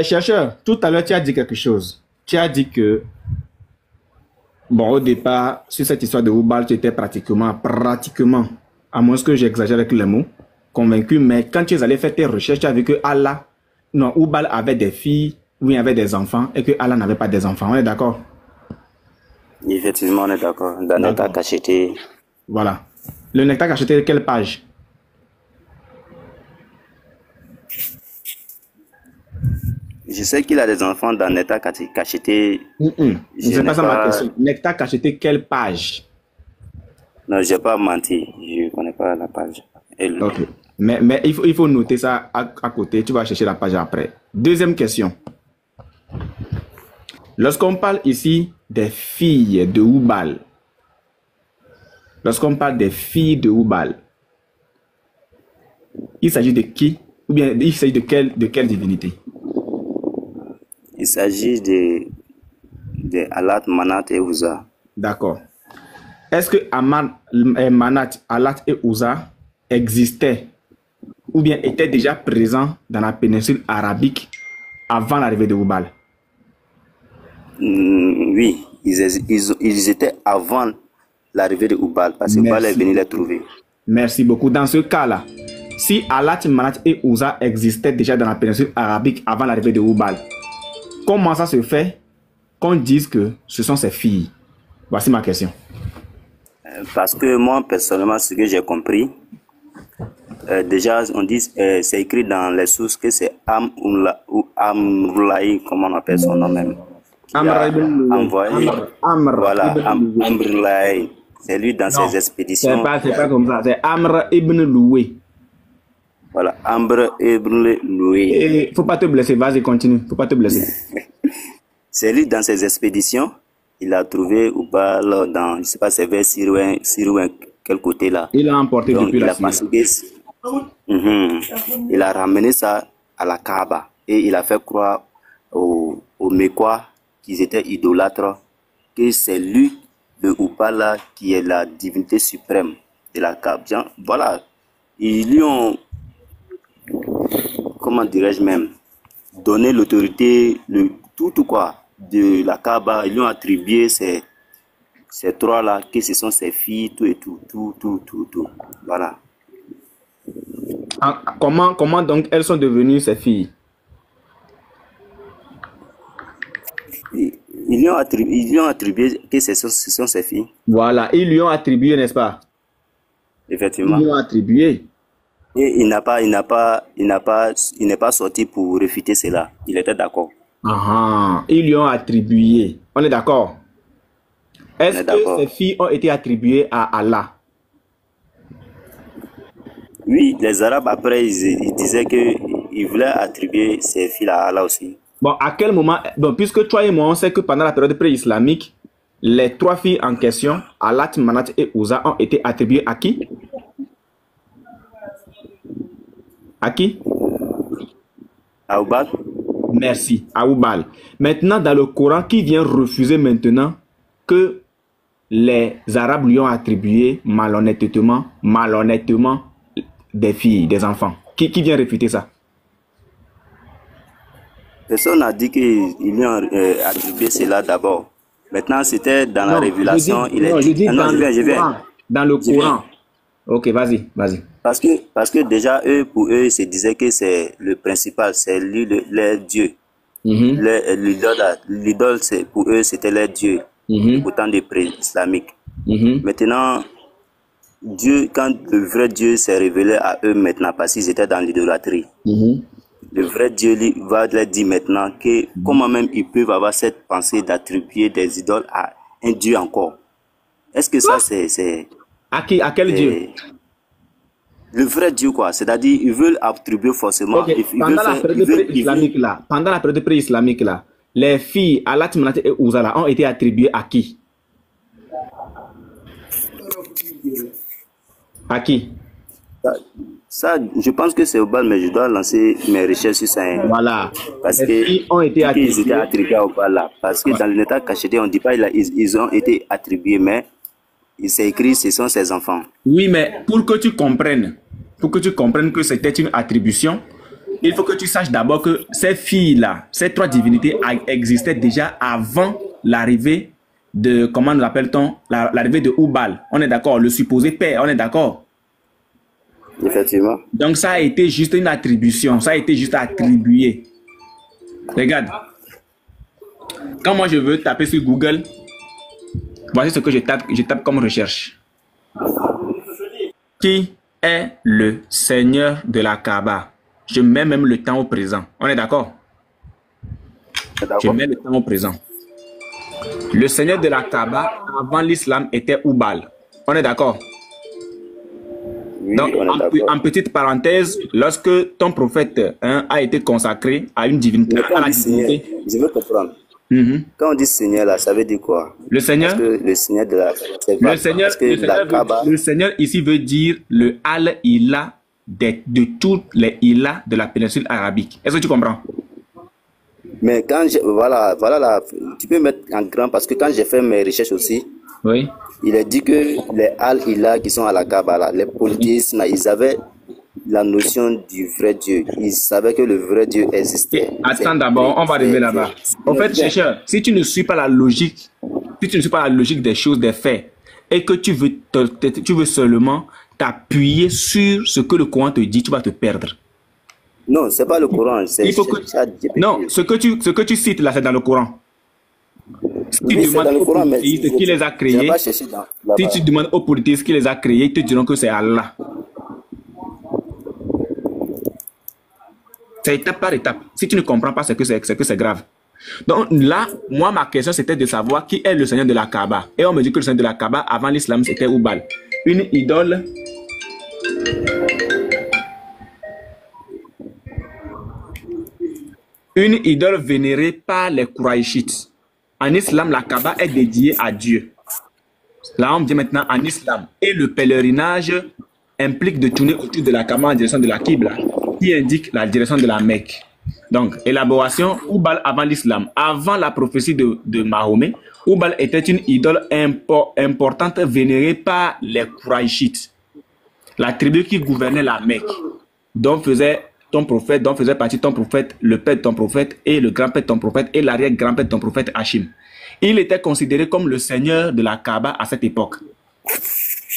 Chercheur, tout à l'heure, tu as dit quelque chose. Tu as dit que, bon, au départ, sur cette histoire de Oubal, tu étais pratiquement, à moins que j'exagère avec les mots, convaincu, mais quand tu es allé faire tes recherches, tu as vu que Allah, non, Oubal avait des filles, oui, il avait des enfants, et que Allah n'avait pas des enfants. On est d'accord? Effectivement, on est d'accord. Dans Nectar Cacheté. Voilà. Le Nectar Cacheté, quelle page? Je sais qu'il a des enfants dans Nectar Cacheté. C'est pas ça ma question. Nectar Cacheté, quelle page? Non, je n'ai pas menti. Je ne connais pas la page. Ok. Mais il faut noter ça à côté. Tu vas chercher la page après. Deuxième question. Lorsqu'on parle ici des filles de Oubal, il s'agit de qui? Ou bien il s'agit de quelle divinité? Il s'agit de Alat, Manat et Ouza. D'accord. Est-ce que Manat, Alat et Ouza existaient ou bien étaient déjà présents dans la péninsule arabique avant l'arrivée de Oubal? Oui, ils étaient avant l'arrivée de Oubal parce que Oubal est venu les trouver. Merci beaucoup. Dans ce cas-là, si Alat, Manat et Ouza existaient déjà dans la péninsule arabique avant l'arrivée de Oubal, comment ça se fait qu'on dise que ce sont ses filles? Voici ma question. Parce que moi, personnellement, ce que j'ai compris, déjà, on dit, c'est écrit dans les sources que c'est Amrulaï, comment on appelle son nom même. Envoyé. Voilà, Amrulaï. C'est lui dans ses expéditions. C'est pas comme ça, c'est Amr ibn Loué. Voilà, Amr ibn Loué. Faut pas te blesser, vas-y, continue, faut pas te blesser. C'est lui dans ses expéditions. Il a trouvé Oubal dans, je ne sais pas, c'est vers Sirouin, quel côté là. Il a emporté depuis la Syrie. Il a ramené ça à la Kaaba et il a fait croire aux Mécois qu'ils étaient idolâtres, que c'est lui, le Oubal là, qui est la divinité suprême de la Kaaba. Voilà, ils lui ont, comment dirais-je même, donné l'autorité, tout quoi, de la Kaaba. Ils lui ont attribué ces trois-là, que ce sont ses filles, tout et tout. Voilà. Comment donc elles sont devenues ses filles? Ils lui ont attribué que ce sont ses filles. Voilà, ils lui ont attribué, n'est-ce pas? Effectivement. Ils lui ont attribué. Et il n'est pas sorti pour réfuter cela. Il était d'accord. Ils lui ont attribué. On est d'accord? Est-ce que ces filles ont été attribuées à Allah? Oui, les Arabes après, ils disaient qu'ils voulaient attribuer ces filles à Allah aussi. Bon, à quel moment, bon, puisque toi et moi, on sait que pendant la période pré-islamique, les trois filles en question, Alat, Manat et Ouza, ont été attribuées à qui? À qui? À Oubal. Merci, à Oubal. Maintenant, dans le Coran, qui vient refuser maintenant que les Arabes lui ont attribué malhonnêtement des filles, des enfants? Qui vient réfuter ça? Personne n'a dit qu'il lui a attribué cela d'abord. Maintenant, c'était dans la révélation. Je viens. Dans le Coran. Ok, vas-y. Parce que déjà, pour eux, ils se disaient que c'est le principal, c'est lui, leur Dieu. L'idole, pour eux, c'était leur Dieu. Autant des pré-islamiques. Maintenant, Dieu, quand le vrai Dieu s'est révélé à eux maintenant, parce qu'ils étaient dans l'idolâtrie, le vrai Dieu va leur dire maintenant que comment même ils peuvent avoir cette pensée d'attribuer des idoles à un Dieu encore. Est-ce que ça c'est... À quel Dieu? Le vrai Dieu quoi, c'est-à-dire ils veulent attribuer forcément... Pendant la période pré-islamique là, les filles Alat, Manat et Ouza ont été attribuées à qui? À qui? Ça, je pense que c'est Oubal, mais je dois lancer mes recherches sur ça. Voilà. Parce qu'ils ont été attribués à Oubal là. Parce que dans le Nectar Cacheté, on ne dit pas ils ont été attribués, mais il s'est écrit ce sont ses enfants. Oui, mais pour que tu comprennes que c'était une attribution, il faut que tu saches d'abord que ces filles-là, ces trois divinités existaient déjà avant l'arrivée de, comment nous appelle-t-on, l'arrivée de Hubal. On est d'accord, le supposé père, on est d'accord. Effectivement. Donc ça a été juste une attribution, ça a été juste attribué. Regarde. Quand moi je veux taper sur Google, voici ce que je tape comme recherche. Qui est le Seigneur de la Kaaba? Je mets même le temps au présent. On est d'accord? Je mets le temps au présent. Le Seigneur de la Kaaba, avant l'islam, était Hubal. On est d'accord? Oui, donc, en petite parenthèse, lorsque ton prophète a été consacré à une divinité, à la divinité. Je veux comprendre. Quand on dit Seigneur, là, ça veut dire quoi? Le Seigneur? Parce que le Seigneur de la... Le Seigneur ici veut dire le Al-Ilah de toutes les Ilah de la péninsule arabique. Est-ce que tu comprends? Mais quand voilà là, tu peux mettre en grand parce que quand j'ai fait mes recherches aussi, oui. Il a dit que les Al-Ilah qui sont à la Kaaba, les polythéistes, ils avaient la notion du vrai Dieu. Ils savaient que le vrai Dieu existait. Attends d'abord, on va arriver là-bas. En fait, chercheur, si tu ne suis pas la logique, des choses, des faits, et que tu veux seulement t'appuyer sur ce que le Coran te dit, tu vas te perdre. Non, c'est pas le Coran. Non, ce que tu cites là, c'est dans le Coran. Si tu demandes aux polythéistes qui les a créés, si tu demandes aux polythéistes qui les a créés, ils te diront que c'est Allah. C'est étape par étape. Si tu ne comprends pas, c'est que c'est grave. Donc là, moi, ma question, c'était de savoir qui est le Seigneur de la Kaaba. Et on me dit que le Seigneur de la Kaaba, avant l'islam, c'était Hubal. Une idole... Une idole vénérée par les Quraïchites. En islam, la Kaaba est dédiée à Dieu. Là, on me dit maintenant en islam. Et le pèlerinage implique de tourner autour de la Kaaba en direction de la Qibla, qui indique la direction de la Mecque. Donc, élaboration, Hubal avant l'islam. Avant la prophétie de Mahomet, Hubal était une idole importante vénérée par les Quraïchites. La tribu qui gouvernait la Mecque, dont faisait ton prophète, dont faisait partie ton prophète, le père de ton prophète et le grand-père de ton prophète et l'arrière-grand-père de ton prophète Hachim. Il était considéré comme le seigneur de la Kaaba à cette époque.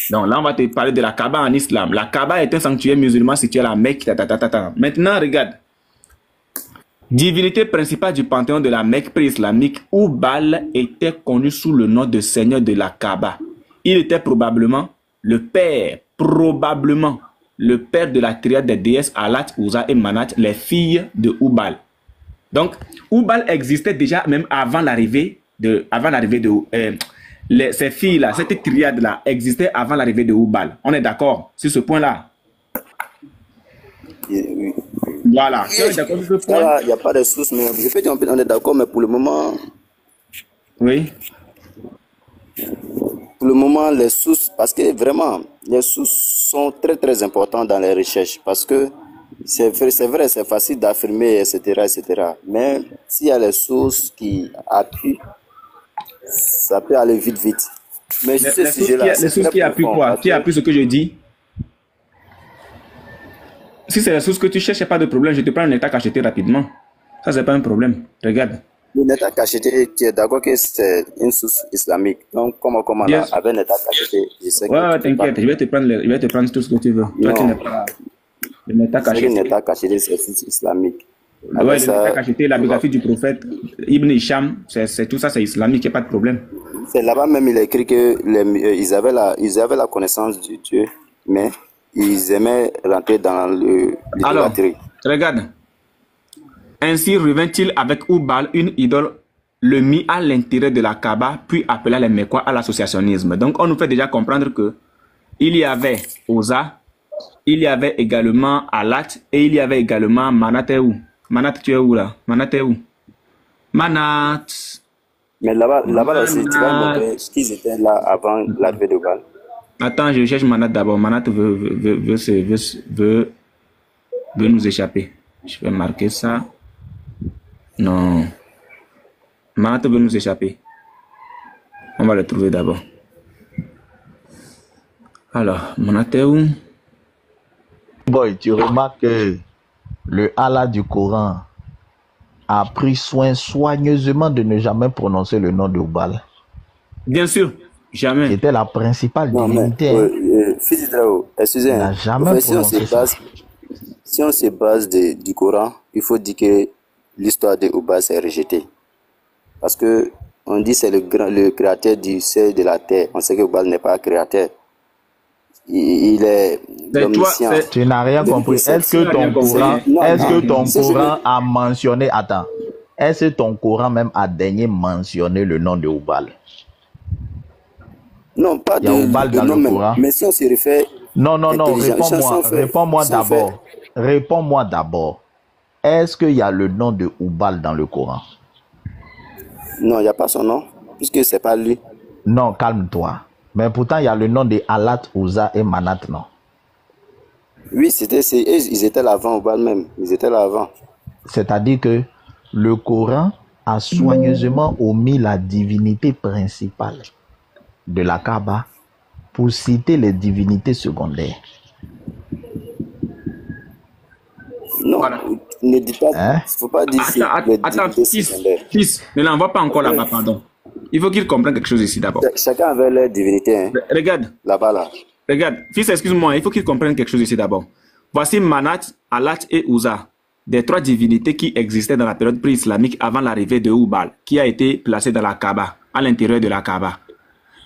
Donc là, on va te parler de la Kaaba en islam. La Kaaba est un sanctuaire musulman situé à la Mecque. Maintenant, regarde. Divinité principale du panthéon de la Mecque pré-islamique, Hubal était connu sous le nom de seigneur de la Kaaba. Il était probablement le père de la triade des déesses Alat, Uzza et Manat, les filles de Hubal. Donc, Hubal existait déjà même avant l'arrivée de... ces filles-là, cette triade-là existait avant l'arrivée de Hubal. On est d'accord sur ce point-là? Oui. Voilà. Il n'y a pas de source, mais je peux dire on est d'accord, mais pour le moment... Oui. Pour le moment, les sources, parce que vraiment, les sources sont très très importantes dans les recherches, parce que c'est vrai, c'est facile d'affirmer, etc., etc. Mais s'il y a les sources qui appuient, ça peut aller vite. Mais les sources qui appuient quoi? Qui appuient ce que je dis? Si c'est la source que tu cherches, il n'y a pas de problème. Je te prends un état cacheté rapidement. Ça, c'est pas un problème. Regarde. L'état cacheté, tu es d'accord que c'est une source islamique. Donc, comment yes. Là, avec l'état cacheté, je sais que... Ouais, t'inquiète, je vais te prendre tout ce que tu veux. Toi, tu n'es pas... L'état cacheté. L'état cacheté, c'est source islamique. Ouais, l'état cacheté, la biographie du prophète Ibn Hisham, c'est tout ça, c'est islamique, il n'y a pas de problème. C'est là-bas même, il a écrit que ils avaient la connaissance de Dieu, mais ils aimaient rentrer dans l'idolâtrie. Alors, regarde. Ainsi revint-il avec Hubal, une idole, le mit à l'intérieur de la Kaaba, puis appela les Mecquois à l'associationnisme. Donc, on nous fait déjà comprendre que il y avait Uzza, il y avait également Alat, et il y avait également Manat. Manat, tu es où là? Manat est où? Manat. Mais là-bas aussi, tu vas montrer ce qu'ils étaient là avant l'arrivée de Hubal. Attends, je cherche Manat d'abord. Manat veut nous échapper. Je vais marquer ça. Non. Manat veut nous échapper. On va le trouver d'abord. Alors, Manat est où? Boy, tu remarques que le Allah du Coran a pris soin soigneusement de ne jamais prononcer le nom de Oubal? Bien sûr, jamais. C'était la principale divinité. Fils d'Israël, excusez-moi. Il n'a jamais prononcé ça. Si on se base du Coran, il faut dire que l'histoire de Oubal s'est rejetée. Parce que on dit que c'est le créateur du ciel et de la terre. On sait que Oubal n'est pas créateur. Il est l'omniscient. Tu n'as rien compris. Est-ce que ton Coran a mentionné... Attends. Est-ce que ton Coran même a daigné mentionner le nom de Oubal? Non, pas de Oubal dans le Coran. Mais si on se réfère... Non, réponds-moi d'abord. Réponds-moi d'abord. Est-ce qu'il y a le nom de Oubal dans le Coran? Non, il n'y a pas son nom, puisque c'est pas lui. Non, calme-toi. Mais pourtant, il y a le nom de Alat, Ouza et Manat, non? Oui, ils étaient là avant Oubal même. Ils étaient là avant. C'est-à-dire que le Coran a soigneusement omis la divinité principale de la Kaaba pour citer les divinités secondaires. Non, voilà. Ne dis pas, faut pas dire attends, fils, ne l'envoie pas encore là-bas, pardon. Il faut qu'il comprenne quelque chose ici d'abord. Chacun avait leur divinité. Hein. Regarde. Là-bas, là. Regarde, fils, excuse-moi, il faut qu'il comprenne quelque chose ici d'abord. Voici Manat, Alat et Ouza, des trois divinités qui existaient dans la période pré-islamique avant l'arrivée de Oubal, qui a été placé dans la Kaaba, à l'intérieur de la Kaaba.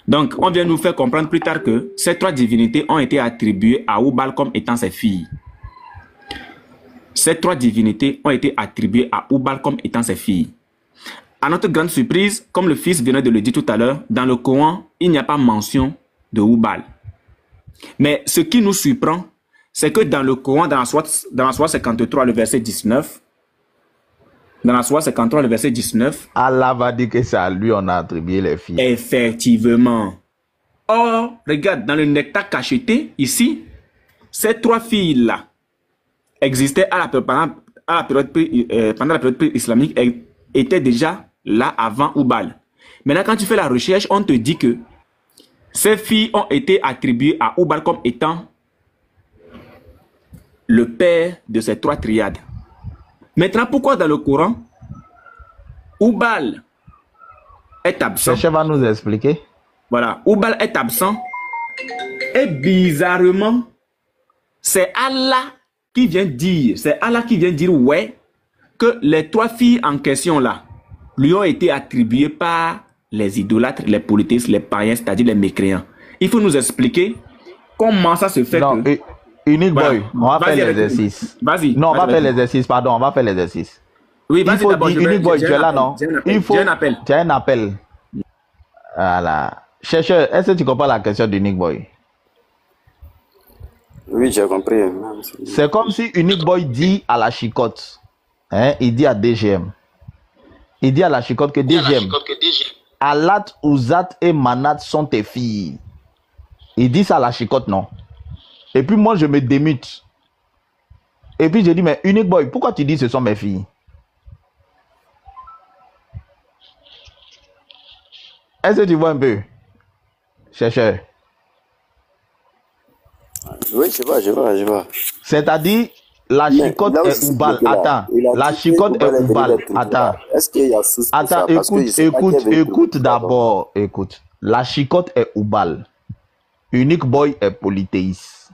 Donc, on vient nous faire comprendre plus tard que ces trois divinités ont été attribuées à Oubal comme étant ses filles. Ces trois divinités ont été attribuées à Oubal comme étant ses filles. À notre grande surprise, comme le fils venait de le dire tout à l'heure, dans le Coran, il n'y a pas mention de Oubal. Mais ce qui nous surprend, c'est que dans le Coran, dans la sourate 53, le verset 19, dans la sourate 53, le verset 19, Allah va dire que c'est à lui on a attribué les filles. Effectivement. Or, regarde, dans le nectar cacheté, ici, ces trois filles-là existaient pendant la période islamique, étaient déjà là avant Oubal. Maintenant, quand tu fais la recherche, on te dit que ces filles ont été attribuées à Oubal comme étant le père de ces trois triades. Maintenant, pourquoi dans le Coran, Oubal est absent? Le chef va nous expliquer. Voilà, Oubal est absent. Et bizarrement, c'est Allah qui vient dire, ouais, que les trois filles en question là, lui ont été attribuées par les idolâtres, les polythéistes, les païens, c'est-à-dire les mécréants. Il faut nous expliquer comment ça se fait. Non, que... Unique Boy, on va faire l'exercice. Vas-y. Non, on va faire l'exercice, pardon, on va faire l'exercice. Oui, vas-y d'abord. Unique Boy, tu es là, non? Il faut... Tu as un appel. Voilà. Chercheur, est-ce que tu comprends la question d'Unique Boy? Oui, j'ai compris. C'est comme si Unique Boy dit à la chicotte, hein, il dit à DGM, il dit à la chicotte que DGM, Alat, Ouzat et Manat sont tes filles. Il dit ça à la chicotte, non? Et puis moi, je me démute. Et puis je dis, mais Unique Boy, pourquoi tu dis ce sont mes filles? Est-ce que tu vois un peu? Chercheur. Oui, je vois. C'est-à-dire, la chicotte est Oubal. Attends, la chicotte est Oubal. Attends. Est-ce qu'il y a souci? Attends, écoute d'abord. Écoute. La chicotte est Oubal. Unique Boy est polythéiste.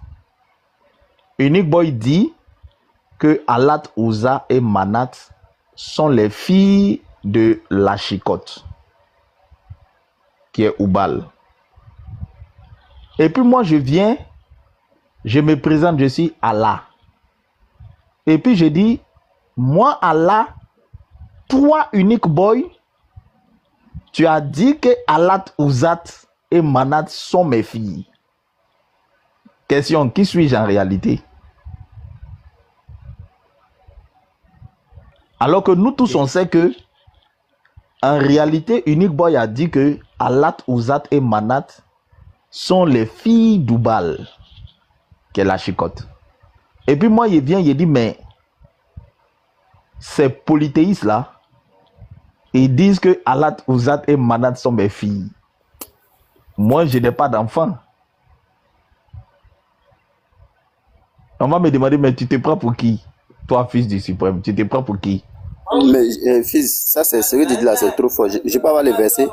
Unique Boy dit que Alat, Ouza et Manat sont les filles de la chicotte, qui est Oubal. Et puis moi, je viens, je me présente, je suis Allah. Et puis je dis, moi Allah, toi Unique Boy, tu as dit que Alat, Ouzat et Manat sont mes filles. Question, qui suis-je en réalité? Alors que nous tous on sait que en réalité, Unique Boy a dit que Alat, Ouzat et Manat sont les filles d'Oubal, qui est la chicotte. Et puis moi, il vient, il dit, mais ces polythéistes là, ils disent que Alat, Ouzat et Manat sont mes filles. Moi, je n'ai pas d'enfant. On va me demander, mais tu te prends pour qui? Toi, fils du suprême, tu te prends pour qui? Mais fils, ça c'est ce que tu dis là, c'est trop fort. Je peux avoir le verset.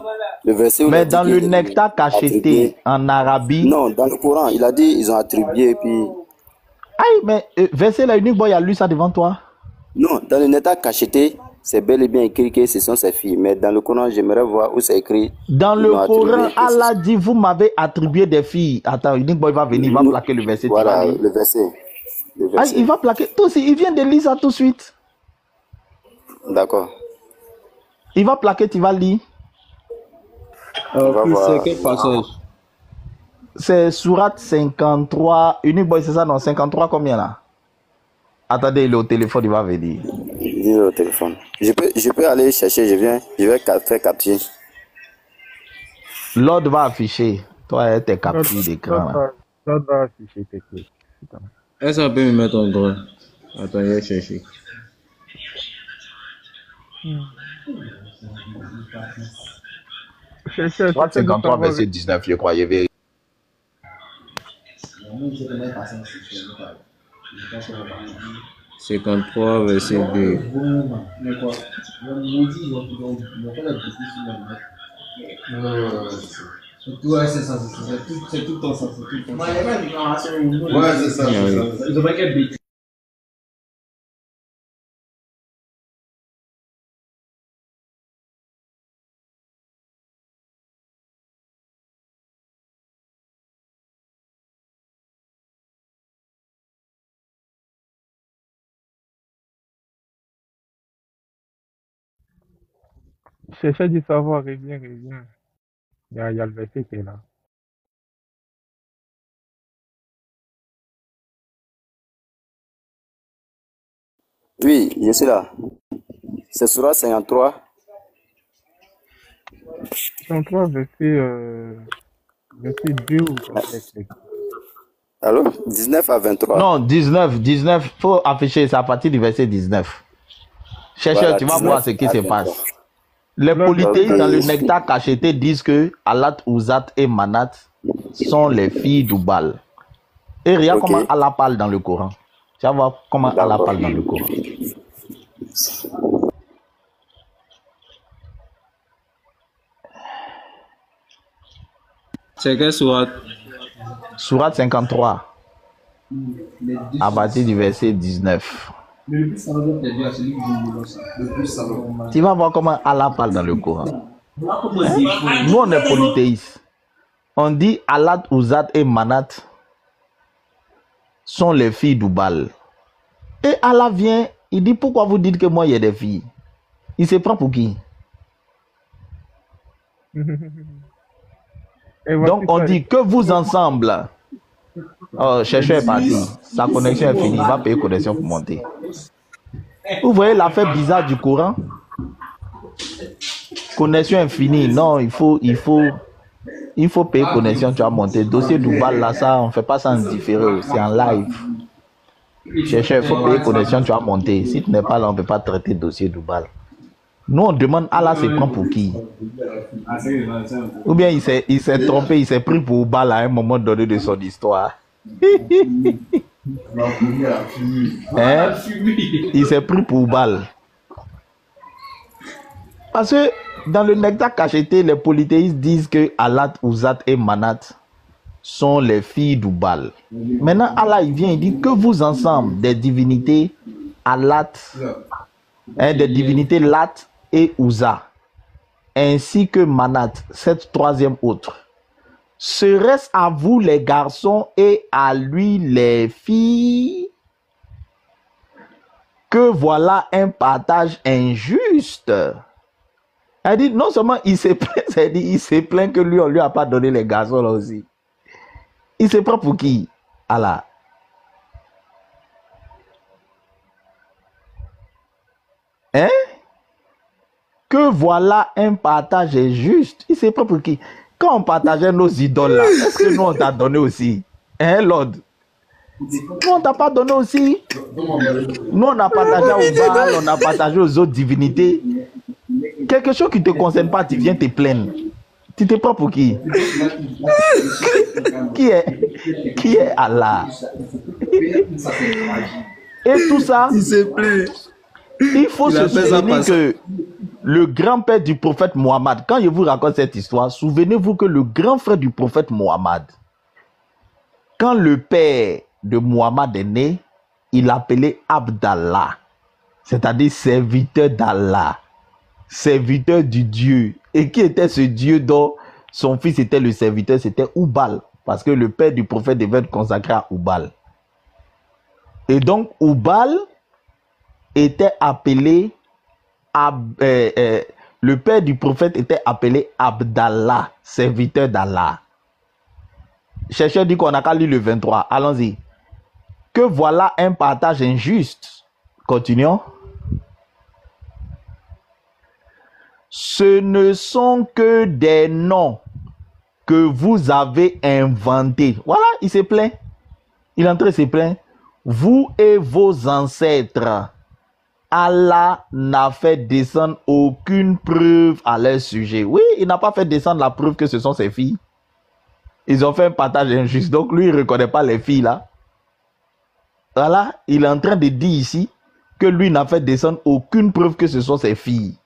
Le verset où Mais dans le nectar cacheté en Arabie. Non, dans le Coran, il a dit ils ont attribué et puis. Aïe, mais verset là, unique boy a lu ça devant toi? Non, dans le nectar cacheté, c'est bel et bien écrit que ce sont ses filles. Mais dans le Coran, j'aimerais voir où c'est écrit. Dans le Coran, Allah dit vous m'avez attribué des filles. Attends, unique boy va venir, il va plaquer le verset. Voilà, le verset. Aïe, il va plaquer. Toi aussi, il vient de lire ça tout de suite. D'accord. Il va plaquer, tu vas lire. C'est quel passage? C'est Sourate 53. Unique boy, c'est ça, non? 53 combien là? Attendez, il est au téléphone, il va venir. Il est au téléphone. Je peux aller chercher, je vais faire capture. L'ordre va afficher. Toi, tes captures d'écran. L'ordre va afficher tes clés. Est-ce qu'on peut me mettre en droit? Attends, je vais chercher. Sourate 53, verset 19, je crois, je vais. 53, verset 2. Ouais, c'est ça, c'est tout le temps ça. Ouais, c'est ça. Il devrait être bête. Cherchez du savoir, reviens. Il y a le verset qui est là. Oui, je suis là. C'est Sourate 53. 53, verset 2 ou Allô? 19 à 23. Non, 19. Faut afficher, c'est à partir du verset 19. Chercheur, voilà, tu vas voir ce qui se passe. Les polythéistes dans le nectar cacheté disent que Alat, Ouzat et Manat sont les filles d'Oubal. Et regarde comment Allah parle dans le Coran. Tu vas voir comment Allah parle dans le Coran. C'est quelle sourate? Sourate 53. À partir du verset 19. Tu vas voir comment Allah parle dans le Coran. Nous, on est polythéistes. On dit Alat, Ouzat et Manat sont les filles d'Oubal. Et Allah vient, il dit pourquoi vous dites que moi il y a des filles? Il se prend pour qui? Donc on dit que vous ensemble. Oh, chercheur est parti. Sa connexion est finie. Il va payer connexion pour monter. Vous voyez l'affaire bizarre du Coran? Connexion infinie. Non, il faut payer connexion. Tu vas monter. Dossier d'Oubal, là, ça, on ne fait pas ça en différé. C'est en live. Chercheur, il faut payer connexion. Tu vas monter. Si tu n'es pas là, on ne peut pas traiter dossier d'Oubal. Nous, on demande Allah se prend pour qui? Ou bien il s'est trompé, il s'est pris pour Oubal à un moment donné de son histoire. Hein? Il s'est pris pour Oubal. Parce que dans le nectar cacheté, les polythéistes disent que Alat, Ouzat et Manat sont les filles d'Oubal. Maintenant, Allah, il vient, il dit que vous ensemble, des divinités Alat, des divinités Lat et Ouza, ainsi que Manat, cette troisième autre, serait-ce à vous les garçons et à lui les filles? Que voilà un partage injuste. Elle dit, non seulement il s'est plaint que lui, on lui a pas donné les garçons là aussi. Il se prend pour qui? Allah. Hein? Que voilà un partage injuste. Il se prend pour qui? Quand on partageait nos idoles là, est-ce que nous on t'a donné aussi? Hein, Lord? Nous on t'a pas donné aussi? Nous on a partagé au Baal, on a partagé aux autres divinités. Quelque chose qui ne te concerne pas, tu viens te plaindre. Tu te prends pour qui? Qui est Allah? Et tout ça, S'il se plaît. il faut Il se a fait ça souvenir parce- que le grand-père du prophète Mohammed, quand je vous raconte cette histoire, souvenez-vous que le grand frère du prophète Mohammed, quand le père de Mohammed est né, il l'appelait Abdallah, c'est-à-dire serviteur d'Allah, serviteur du Dieu. Et qui était ce Dieu dont son fils était le serviteur? C'était Oubal, parce que le père du prophète devait être consacré à Oubal. Et donc Oubal était appelé, le père du prophète était appelé Abdallah, serviteur d'Allah. Chercheur dit qu'on n'a qu'à lire le 23. Allons-y. Que voilà un partage injuste. Continuons. Ce ne sont que des noms que vous avez inventés. Voilà, il se plaint. Il est en train de se plaindre. Vous et vos ancêtres, Allah n'a fait descendre aucune preuve à leur sujet. Oui, il n'a pas fait descendre la preuve que ce sont ses filles. Ils ont fait un partage injuste. Donc lui, il ne reconnaît pas les filles là. Voilà, il est en train de dire ici que lui n'a fait descendre aucune preuve que ce sont ses filles.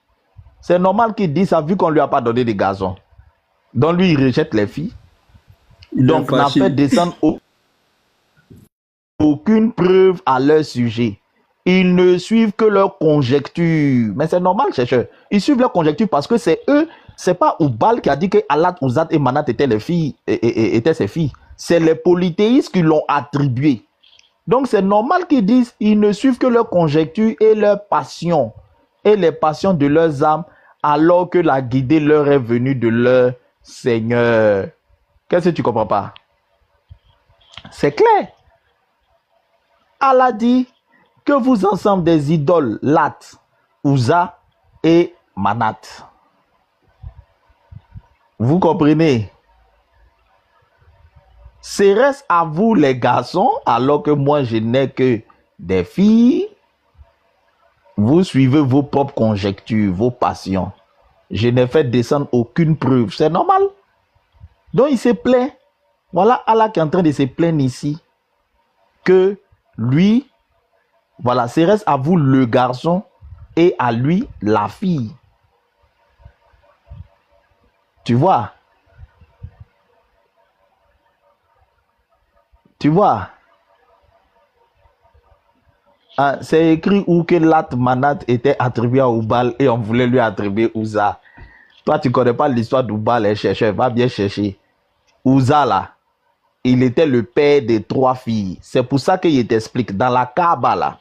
C'est normal qu'il dise ça vu qu'on ne lui a pas donné des garçons. Donc lui, il rejette les filles. Donc n'a fait descendre aucune preuve à leur sujet. Ils ne suivent que leurs conjectures. Mais c'est normal, chercheur. Ils suivent leurs conjectures parce que c'est eux. C'est pas Oubal qui a dit que Allat, Ouzat et Manat étaient les filles, étaient ses filles. C'est les polythéistes qui l'ont attribué. Donc c'est normal qu'ils disent ils ne suivent que leurs conjectures et leurs passions et les passions de leurs âmes, alors que la guidée leur est venue de leur Seigneur. Qu'est-ce que tu comprends pas? C'est clair. Allah dit que vous ensemble des idoles Lat, Ouza et Manat. Vous comprenez? Serait-ce à vous les garçons, alors que moi je n'ai que des filles? Vous suivez vos propres conjectures, vos passions. Je n'ai fait descendre aucune preuve. C'est normal. Donc il se plaint. Voilà Allah qui est en train de se plaindre ici. Que lui, voilà, serait-ce à vous le garçon et à lui la fille. Tu vois? Tu vois? Ah, c'est écrit où que Lat Manat était attribué à Oubal et on voulait lui attribuer Ouza. Toi, tu ne connais pas l'histoire d'Oubal, les chercheurs. Va bien chercher. Ouza, là, il était le père des 3 filles. C'est pour ça qu'il t'explique. Dans la Kaaba, là,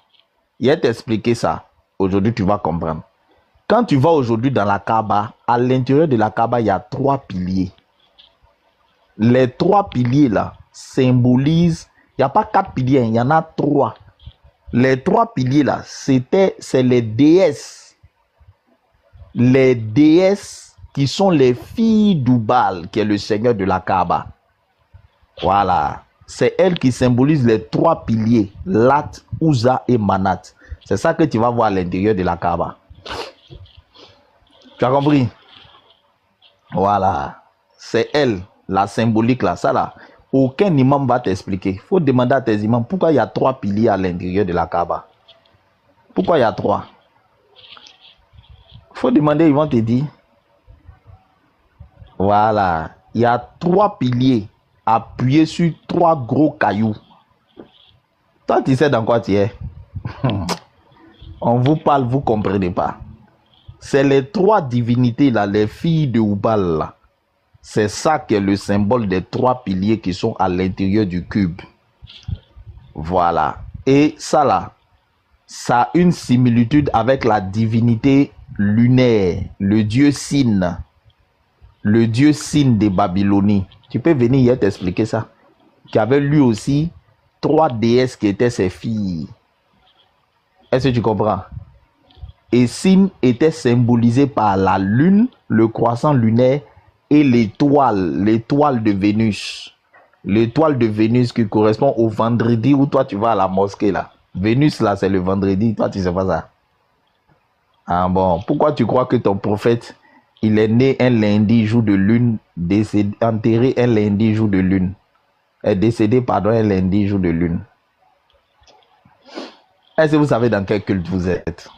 il t'expliqué ça. Aujourd'hui, tu vas comprendre. Quand tu vas aujourd'hui dans la Kaaba, à l'intérieur de la Kaaba, il y a 3 piliers. Les 3 piliers, là, symbolisent... Il n'y a pas 4 piliers, il y en a 3. Les 3 piliers là, c'est les déesses. Les déesses qui sont les filles d'Oubal, qui est le seigneur de la Kaaba. Voilà. C'est elles qui symbolisent les 3 piliers. Lat, Ouza et Manat. C'est ça que tu vas voir à l'intérieur de la Kaaba. Tu as compris? Voilà. C'est elle, la symbolique là. Ça là. Aucun imam va t'expliquer. Il faut demander à tes imams pourquoi il y a 3 piliers à l'intérieur de la Kaaba. Pourquoi il y a 3? Il faut demander, ils vont te dire. Voilà. Il y a 3 piliers appuyés sur 3 gros cailloux. Toi, tu sais dans quoi tu es. On vous parle, vous ne comprenez pas. C'est les 3 divinités là, les filles de Oubal là. C'est ça qui est le symbole des 3 piliers qui sont à l'intérieur du cube. Voilà. Et ça là, ça a une similitude avec la divinité lunaire, le dieu Sin. Le dieu Sin des Babylonies. Tu peux venir hier t'expliquer ça. Qui avait lui aussi 3 déesses qui étaient ses filles. Est-ce que tu comprends? Et Sin était symbolisé par la lune, le croissant lunaire, et l'étoile de Vénus. L'étoile de Vénus qui correspond au vendredi où toi tu vas à la mosquée là. Vénus là c'est le vendredi, toi tu sais pas ça. Ah bon, pourquoi tu crois que ton prophète, il est né un lundi jour de lune, enterré un lundi jour de lune, est décédé pardon un lundi jour de lune? Est-ce que vous savez dans quel culte vous êtes?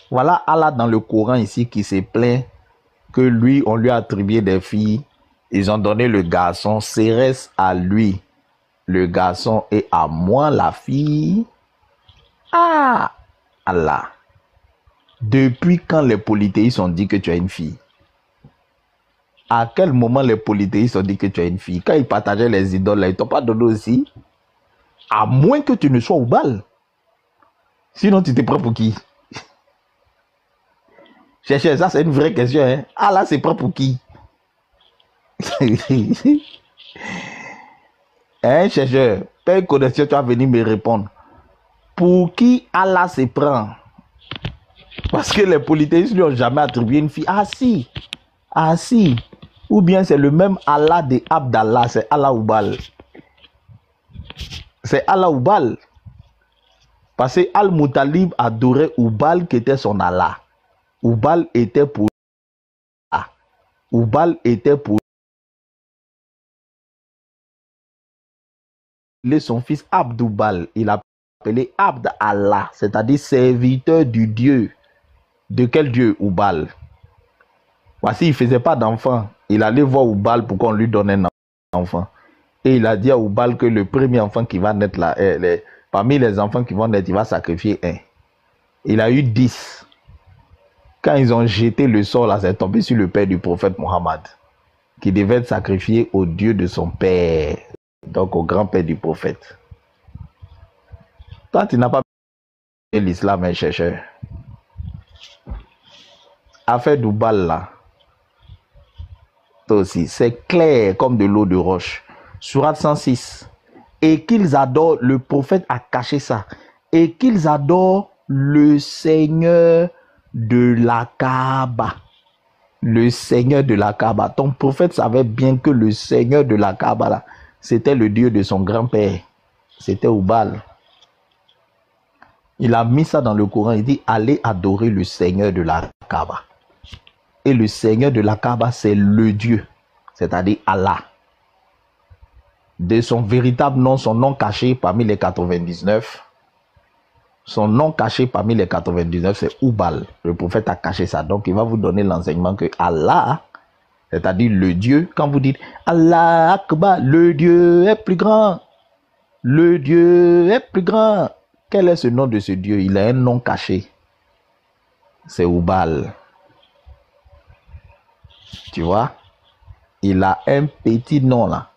Voilà Allah dans le Coran ici qui se plaint que lui, on lui a attribué des filles. Ils ont donné le garçon, Cérès à lui, le garçon, et à moi, la fille. Ah, Allah. Depuis quand les polythéistes ont dit que tu as une fille? À quel moment les polythéistes ont dit que tu as une fille? Quand ils partageaient les idoles, là, ils t'ont pas donné aussi? À moins que tu ne sois au bal. Sinon, tu te prends pour qui? Cherchez, ça c'est une vraie question. Hein? Ah là, c'est prend pour qui? Hein, chercheur? Pas une connexion, tu vas venir me répondre. Pour qui Allah se prend? Parce que les polythéistes lui ont jamais attribué une fille. Ah si. Ah si. Ou bien c'est le même Allah de Abdallah, c'est Allah Oubal. C'est Allah Oubal. Parce que Al-Moutalib adorait Oubal qui était son Allah. Oubal était pour Allah. Oubal était pour son fils Abdoubal. Il appelé Abd Allah, c'est-à-dire serviteur du Dieu. De quel Dieu? Oubal. Voici, il ne faisait pas d'enfant. Il allait voir Oubal pour qu'on lui donne un enfant. Et il a dit à Oubal que le premier enfant qui va naître là, parmi les enfants qui vont naître, il va sacrifier un. Il a eu 10. Quand ils ont jeté le sort là, c'est tombé sur le père du prophète Mohammed, qui devait être sacrifié au Dieu de son père, donc au grand-père du prophète. Toi, tu n'as pas l'islam, un chercheur. Affaire d'Oubal là, toi aussi, c'est clair comme de l'eau de roche. Surat 106. Et qu'ils adorent, le prophète a caché ça, et qu'ils adorent le Seigneur de la Kaaba. Le Seigneur de la Kaaba. Ton prophète savait bien que le Seigneur de la Kaaba là, c'était le Dieu de son grand-père. C'était Oubal. Il a mis ça dans le Coran. Il dit allez adorer le Seigneur de la Kaaba. Et le Seigneur de la Kaaba, c'est le Dieu, c'est-à-dire Allah. De son véritable nom, son nom caché parmi les 99. Son nom caché parmi les 99, c'est Oubal. Le prophète a caché ça. Donc, il va vous donner l'enseignement que Allah, c'est-à-dire le Dieu, quand vous dites Allah Akbar, le Dieu est plus grand. Le Dieu est plus grand. Quel est ce nom de ce Dieu? Il a un nom caché. C'est Oubal. Tu vois? Il a un petit nom là,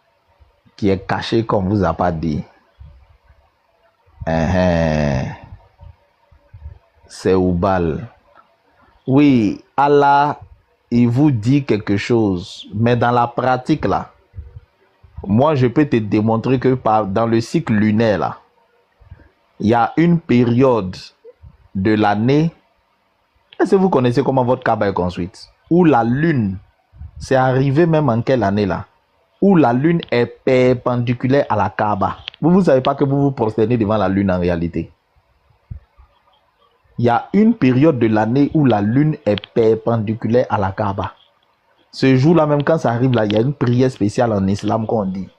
qui est caché comme vous a pas dit. C'est Oubal. Oui, Allah, il vous dit quelque chose, mais dans la pratique là, moi je peux te démontrer que dans le cycle lunaire là, il y a une période de l'année. Est-ce que vous connaissez comment votre Kaaba est construite? Où la lune, c'est arrivé même en quelle année là? Où la lune est perpendiculaire à la Kaaba. Vous ne savez pas que vous vous prosternez devant la lune en réalité. Il y a une période de l'année où la lune est perpendiculaire à la Kaaba. Ce jour-là, même quand ça arrive là, il y a une prière spéciale en islam qu'on dit.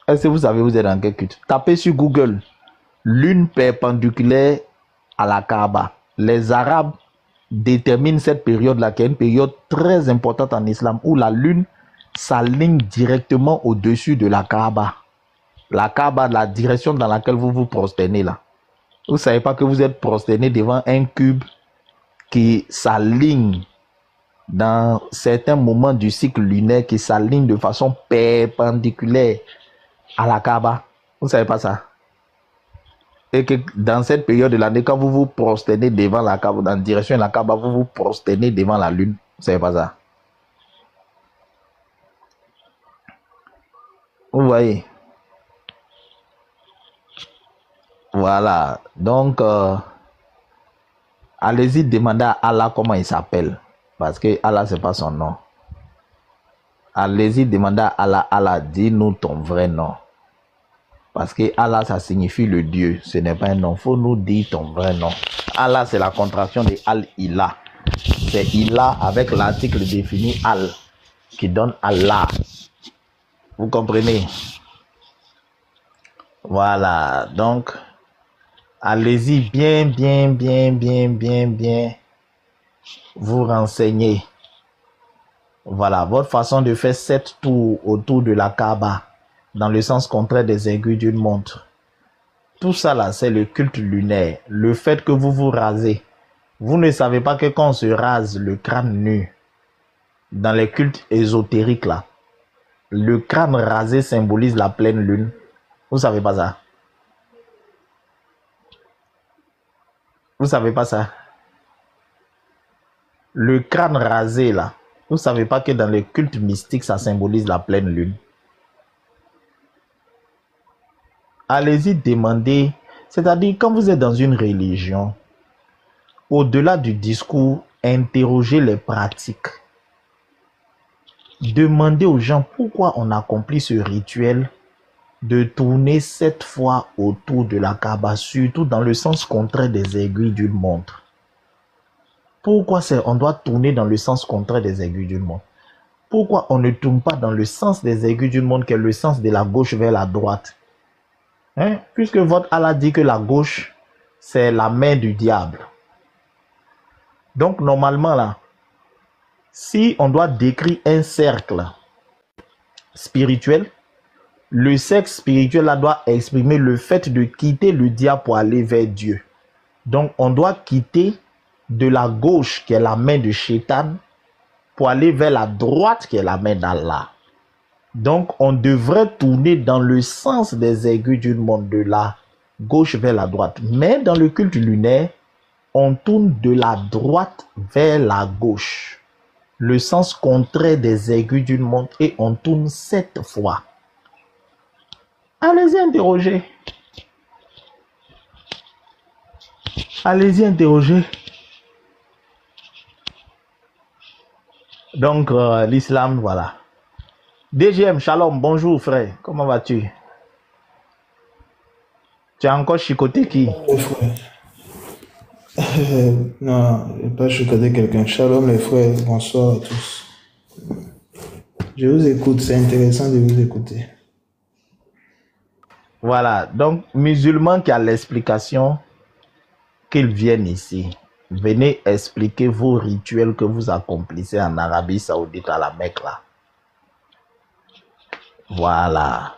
Est-ce que vous savez, vous êtes dans quel culte? Tapez sur Google, lune perpendiculaire à la Kaaba. Les Arabes déterminent cette période-là, qui est une période très importante en islam, où la lune s'aligne directement au-dessus de la Kaaba. La Kaaba, la direction dans laquelle vous vous prosternez là. Vous ne savez pas que vous êtes prosterné devant un cube qui s'aligne dans certains moments du cycle lunaire, qui s'aligne de façon perpendiculaire à la Kaaba. Vous ne savez pas ça? Et que dans cette période de l'année, quand vous vous prosternez devant la Kaaba, dans la direction de la Kaaba, vous vous prosternez devant la lune. Vous ne savez pas ça? Vous voyez? Voilà. Donc, allez-y demander à Allah comment il s'appelle. Parce que Allah, ce n'est pas son nom. Allez-y demander à Allah, Allah, dis-nous ton vrai nom. Parce que Allah, ça signifie le Dieu. Ce n'est pas un nom. Il faut nous dire ton vrai nom. Allah, c'est la contraction de Al-Ilah. C'est Ilah avec l'article défini Al, qui donne Allah. Vous comprenez? Voilà. Donc, Allez-y bien vous renseigner. Voilà, votre façon de faire 7 tours autour de la Kaaba, dans le sens contraire des aiguilles d'une montre. Tout ça là, c'est le culte lunaire. Le fait que vous vous rasez. Vous ne savez pas que quand on se rase le crâne nu, dans les cultes ésotériques là, le crâne rasé symbolise la pleine lune. Vous savez pas ça? Vous savez pas ça? Le crâne rasé là, vous savez pas que dans les cultes mystiques, ça symbolise la pleine lune? Allez-y demander, c'est-à-dire quand vous êtes dans une religion, au-delà du discours, interrogez les pratiques. Demandez aux gens pourquoi on accomplit ce rituel de tourner 7 fois autour de la Kaaba, surtout dans le sens contraire des aiguilles d'une montre. Pourquoi on doit tourner dans le sens contraire des aiguilles d'une montre? Pourquoi on ne tourne pas dans le sens des aiguilles d'une montre, qui est le sens de la gauche vers la droite? Hein? Puisque votre Allah dit que la gauche, c'est la main du diable. Donc, normalement, là, si on doit décrire un cercle spirituel, le cercle spirituel là doit exprimer le fait de quitter le diable pour aller vers Dieu. Donc, on doit quitter de la gauche, qui est la main de Shaitan, pour aller vers la droite, qui est la main d'Allah. Donc, on devrait tourner dans le sens des aiguilles d'une montre, de la gauche vers la droite. Mais dans le culte lunaire, on tourne de la droite vers la gauche. Le sens contraire des aiguilles d'une montre, et on tourne 7 fois. Allez-y interroger. Allez-y interroger. Donc, l'islam, voilà. DGM, shalom, bonjour frère. Comment vas-tu? Tu as encore chicoté qui? Les frères. Non, je n'ai pas chicoté quelqu'un. Shalom les frères, bonsoir à tous. Je vous écoute, c'est intéressant de vous écouter. Voilà, donc, musulmans qui a l'explication, qu'ils viennent ici. Venez expliquer vos rituels que vous accomplissez en Arabie Saoudite à la Mecque là. Voilà.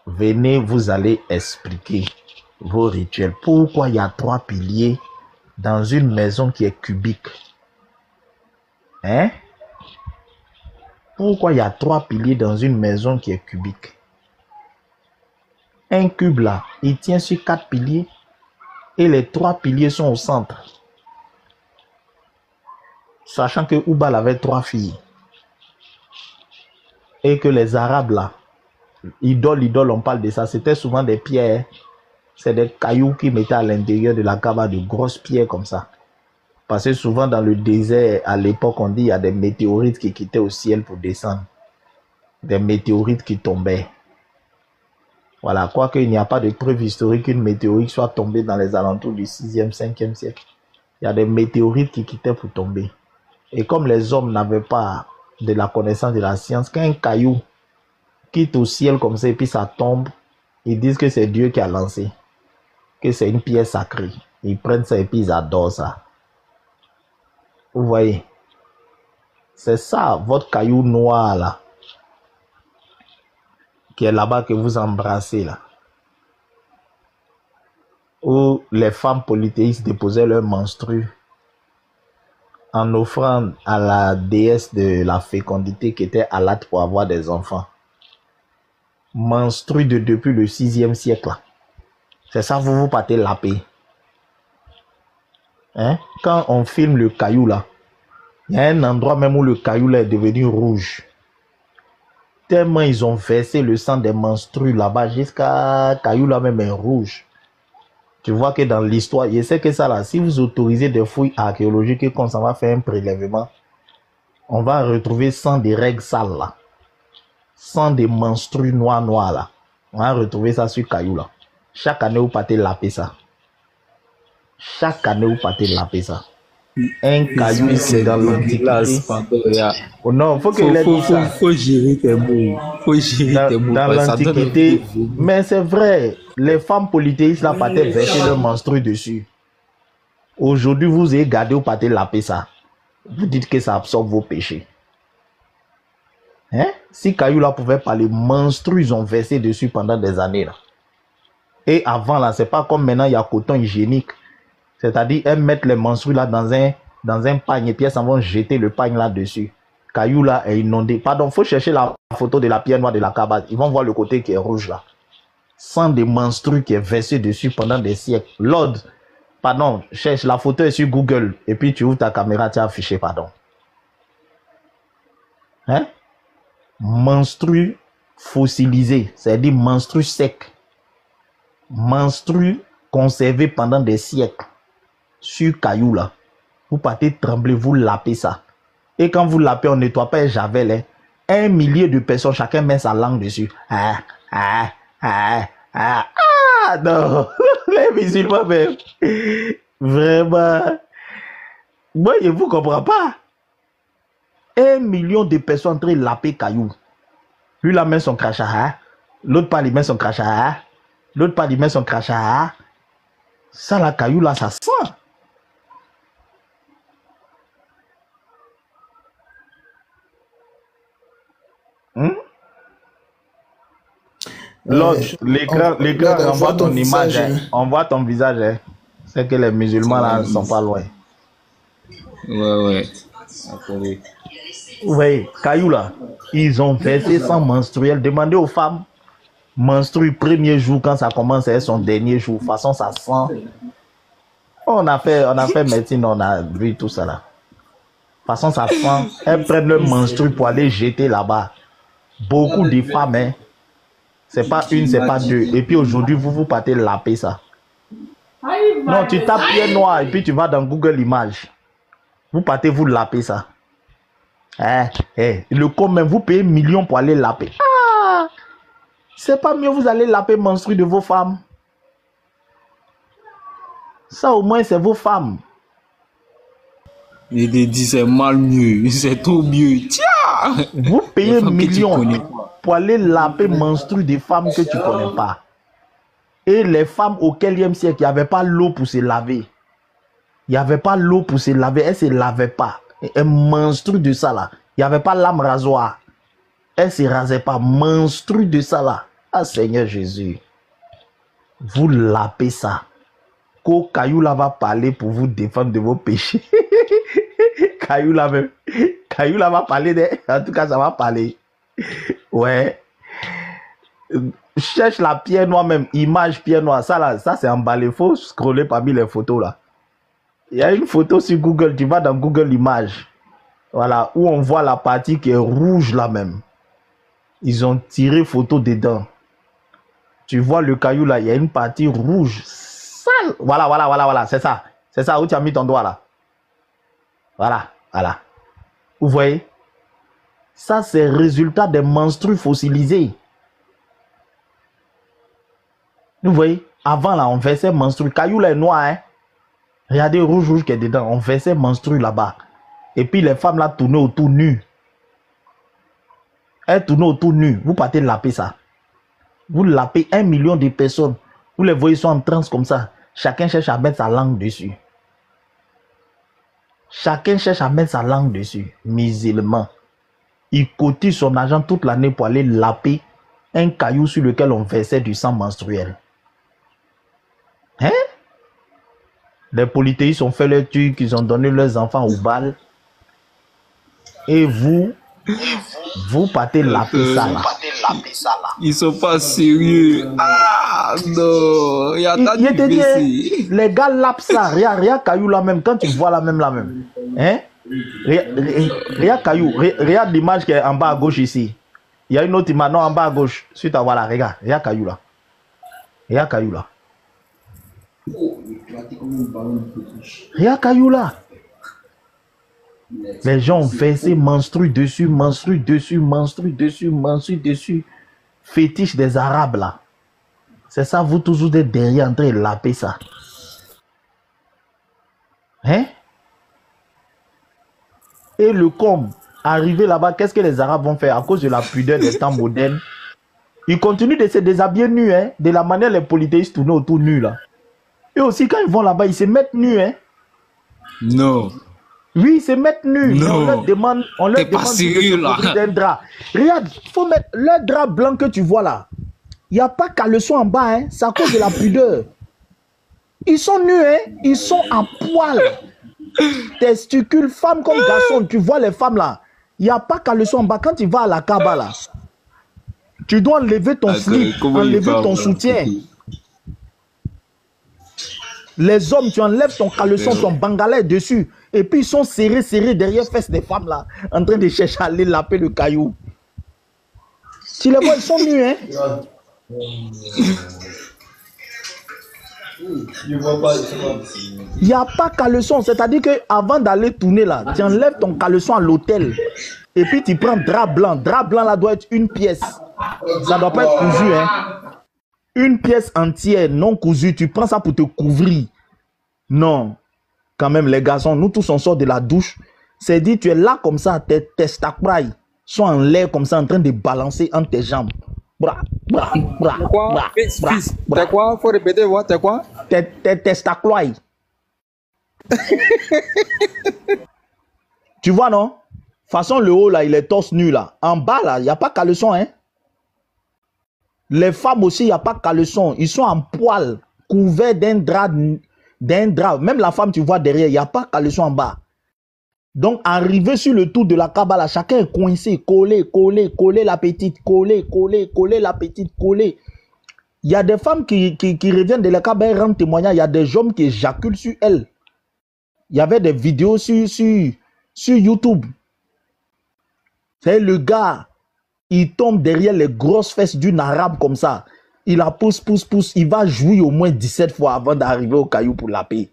Venez, vous allez expliquer vos rituels. Pourquoi il y a 3 piliers dans une maison qui est cubique? Hein? Pourquoi il y a 3 piliers dans une maison qui est cubique? Un cube là, il tient sur 4 piliers et les 3 piliers sont au centre. Sachant que Oubal avait 3 filles. Et que les Arabes là, idole, on parle de ça, c'était souvent des pierres. C'est des cailloux qui mettaient à l'intérieur de la Kaaba, de grosses pierres comme ça. Parce que souvent dans le désert, à l'époque, on dit il y a des météorites qui quittaient au ciel pour descendre. Des météorites qui tombaient. Voilà, quoique il n'y a pas de preuve historique qu'une météorite soit tombée dans les alentours du 6e, 5e siècle. Il y a des météorites qui quittaient pour tomber. Et comme les hommes n'avaient pas de la connaissance de la science, qu'un caillou quitte au ciel comme ça et puis ça tombe, ils disent que c'est Dieu qui a lancé, que c'est une pierre sacrée. Ils prennent ça et puis ils adorent ça. Vous voyez? C'est ça, votre caillou noir là, qui est là-bas que vous embrassez là. Où les femmes polythéistes déposaient leurs menstrues en offrant à la déesse de la fécondité qui était Alat pour avoir des enfants. Menstrues depuis le 6e siècle là. C'est ça, vous partez la paix. Hein? Quand on filme le caillou là, il y a un endroit même où le caillou là est devenu rouge. Tellement ils ont versé le sang des menstrues là-bas jusqu'à caillou là même est rouge. Tu vois que dans l'histoire, je sais que ça là, si vous autorisez des fouilles archéologiques et qu'on s'en va faire un prélèvement, on va retrouver sang des règles sales là. Sang des menstrues noirs là. On va retrouver ça sur caillou là. Chaque année, vous partez laper ça. Chaque année, vous partez laper ça. Un caillou c'est dans l'Antiquité. Oh non, faut gérer tes mots. Faut gérer tes mots. Dans l'Antiquité, mais c'est vrai, les femmes polythéistes là partaient verser leur menstru dessus. Aujourd'hui, vous avez gardé ou partez laper ça. Vous dites que ça absorbe vos péchés. Hein? Si caillou là pouvait parler, menstru, ils ont versé dessus pendant des années là. Et avant là, c'est pas comme maintenant il y a coton hygiénique. C'est-à-dire, elles mettent les menstrues là dans un pagne et puis elles s'en vont jeter le pagne là-dessus. Caillou là est inondé. Pardon, il faut chercher la photo de la pierre noire de la cabane. Ils vont voir le côté qui est rouge là. Sang de menstrues qui est versé dessus pendant des siècles. Lord, pardon, cherche la photo est sur Google. Et puis tu ouvres ta caméra, tu as affiché, pardon. Hein? Menstrues fossilisées, c'est-à-dire menstrues secs. Menstrues conservées pendant des siècles. Sur caillou là, vous partez trembler, vous lapez ça. Et quand vous lapez, on ne nettoie pas un javel. Hein. 1 millier de personnes, chacun met sa langue dessus. Non, les musulmans même. Vraiment. Moi, je ne vous comprends pas. 1 million de personnes en train de laper caillou. Lui, la met son crachat. L'autre part, il met son crachat. L'autre part, il met son crachat. Ça, la caillou là, ça sent. L'autre, l'écran envoie ton image, on voit ton visage. Hein. C'est que les musulmans là ne sont pas loin. Ouais. Attendez. Oui, caillou là, ils ont versé sang menstruel. Demandez aux femmes, menstruent premier jour quand ça commence à être son dernier jour. De toute façon, ça sent. On a fait médecine, on a vu tout ça là. De toute façon, ça sent. Elles prennent le menstru pour aller jeter là-bas. Beaucoup de femmes, hein. C'est pas une, c'est pas deux. Et puis aujourd'hui, vous partez laper ça. Non, tu tapes pied noir et puis tu vas dans Google Images. Vous partez vous laper ça. Le com, vous payez millions pour aller laper. Ah! C'est pas mieux, vous allez laper menstru de vos femmes. Ça au moins, c'est vos femmes. Il dit c'est mal mieux, c'est trop mieux. Tiens! Vous payez millions pour aller laper menstru des femmes que tu ne connais pas. Et les femmes au 15e siècle, il n'y avait pas l'eau pour se laver. Il n'y avait pas l'eau pour se laver. Elles ne se lavaient pas. Un menstru de ça là. Il n'y avait pas lame rasoir. Elles ne se rasaient pas. Menstru de ça là. Ah Seigneur Jésus. Vous lapez ça. Qu'au caillou là va parler pour vous défendre de vos péchés. Caillou là va parler de... En tout cas, ça va parler. Ouais. Cherche la pierre noire même. Image pierre noire. Ça là, ça c'est emballé. Faut scroller parmi les photos là. Il y a une photo sur Google. Tu vas dans Google Images. Voilà. Où on voit la partie qui est rouge là même. Ils ont tiré photo dedans. Tu vois le caillou là. Il y a une partie rouge. Sale. Voilà. C'est ça. C'est ça où tu as mis ton doigt là. Voilà. Vous voyez? Ça, c'est le résultat des menstrues fossilisées. Vous voyez? Avant, là, on versait menstrues. Caillou, là, est noir, hein? Regardez rouge qui est dedans. On versait menstrues là-bas. Et puis, les femmes, là, tournaient autour nues. Elles tournaient autour nues. Vous partez laper ça. Vous lapez 1 million de personnes. Vous les voyez, ils sont en transe comme ça. Chacun cherche à mettre sa langue dessus. Chacun cherche à mettre sa langue dessus. Musulman. Il cotise son argent toute l'année pour aller laper un caillou sur lequel on versait du sang menstruel. Hein? Les polythéistes ont fait leur truc, ils ont donné leurs enfants au bal. Et vous partez laper ça là. Ils sont pas sérieux. Ah non. Il te dit, les gars lapent ça. Regarde caillou là même. Quand tu vois la même. Hein? Regarde caillou. Regarde l'image qui est en bas à gauche ici. Il y a une autre image en bas à gauche. Suite à voilà. Regarde caillou là. Regarde caillou là. Regarde caillou là. Les gens ont versé menstru dessus. Fétiche des Arabes là. C'est ça, vous tous vous êtes derrière en train de laper ça. Hein? Et le com, arrivé là-bas, qu'est-ce que les Arabes vont faire à cause de la pudeur des temps modernes? Ils continuent de se déshabiller nus, hein, de la manière les polythéistes tournent autour nus là. Et aussi quand ils vont là-bas, ils se mettent nus, hein. Non. Oui, ils se mettent nus. Non. On leur demande, pas sérieux, là. d'un drap. Regarde, faut mettre le drap blanc que tu vois là. Il n'y a pas qu'à le son en bas, hein. C'est à cause de la pudeur. Ils sont nus, hein. Ils sont à poil. Testicules, femmes comme garçons. Tu vois les femmes là. Il n'y a pas qu'à le son en bas. Quand tu vas à la Kaaba là, tu dois enlever ton slip, enlever ton soutien. Les hommes, tu enlèves ton caleçon, ton bangalais dessus. Et puis ils sont serrés derrière fesses des femmes là, en train de chercher à aller laper le caillou. Tu les vois, ils sont nus, hein. Il n'y a pas caleçon, c'est-à-dire qu'avant d'aller tourner là, tu enlèves ton caleçon à l'hôtel. Et puis tu prends drap blanc. Drap blanc là doit être une pièce. Ça ne doit pas être cousu, hein. Une pièce entière, non cousue, tu prends ça pour te couvrir. Non. Quand même, les garçons, nous tous on sort de la douche. C'est dit, tu es là comme ça, tes testakrailles sont en l'air comme ça, en train de balancer entre tes jambes. Bra, bra, bra, bra, fils, t'es quoi? Faut répéter, voir, t'es quoi? Tes testakrailles. Tu vois, non? Façon, le haut, là, il est torse nu, là. En bas, là, il n'y a pas caleçon, hein? Les femmes aussi, il n'y a pas caleçon. Ils sont en poil, couverts d'un drap. Même la femme, tu vois derrière, il n'y a pas caleçon en bas. Donc, arrivé sur le tour de la Kaaba, là, chacun est coincé, collé la petite, collé la petite, collé. Il y a des femmes qui reviennent de la Kaaba et rendent témoignage. Il y a des hommes qui éjaculent sur elles. Il y avait des vidéos sur YouTube. C'est le gars, il tombe derrière les grosses fesses d'une arabe comme ça. Il la pousse. Il va jouir au moins 17 fois avant d'arriver au caillou pour la paix.